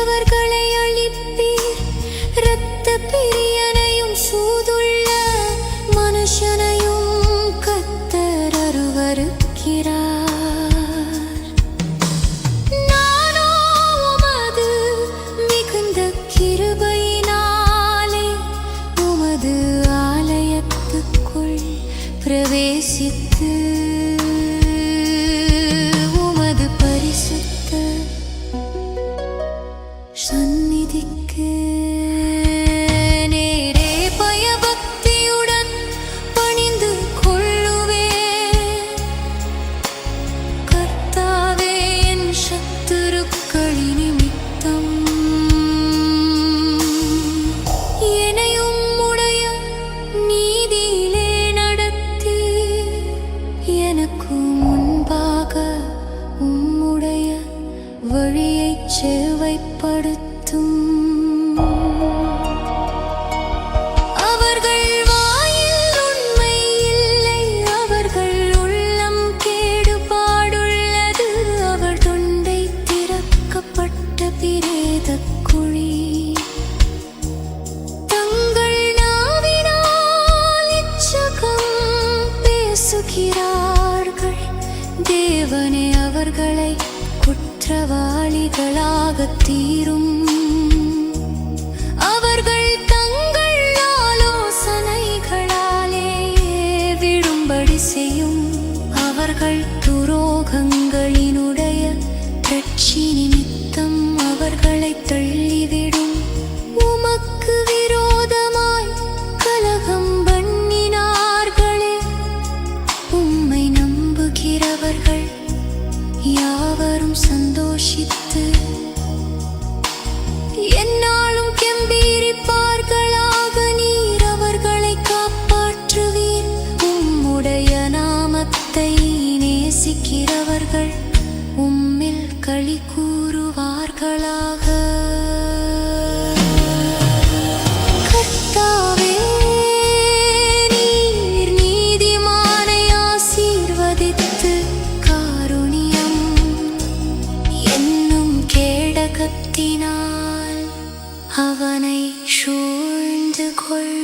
அவர்களை அழிப்பீர். இரத்த பிரியனையும் சூதுள்ள மனுஷனையும் கர்த்தர் அருவருக்கிறார். நானோ உமது மிகுந்த கிருபையினாலே உமது ஆலயத்துக்குள் பிரவேசித்து உமது பரிசுத்த சந்நிதிக்கு நேரே பயபக்தியுடன் பணிந்து கொள்ளுவேன். கர்த்தாவே, என் சத்துருக்களின் நிமித்தம் என்னையும் உடைய நீதியிலே நடத்தி எனக்கு முன்பாக உம்முடைய வழியைச் செவ்வைப்படுத்தும். அவர்கள் வாயில் உண்மை இல்லை, அவர்கள் உள்ளம் கேடுபாடுள்ளது. அவர் தொண்டை திறக்கப்பட்ட பிரேதக் குழி. தங்கள் நாவினால் இச்சகம் பேசுகிறார்கள். தேவனே, அவர்களை குற்றவாளிகளாகத் தீரும். அவர்கள் தங்கள் ஆலோசனைகளாலே விழும்படி செய்யும். அவர்கள் துரோகங்களினுடைய இரட்சி நிமித்தம் அவர்களை தள்ளிவிடும். உமக்கு விரோதமாய் கலகம் பண்ணினார்களே, உம்மை நம்புகிறவர்கள் யாவரும் சந்தோஷித்து எந்நாளும் கெம்பீரிப்பார்களாக. நீர் அவர்களை காப்பாற்றுவீர். உம்முடைய நாமத்தை நேசிக்கிறவர்கள் உம்மில் களி கூறுவார்களாக. கர்த்தாவே, நீர் நீதிமானை ஆசீர்வதித்து காருண்யம் என்னும் கேடகத்தினால் அவனை சூழ்ந்து கொள்.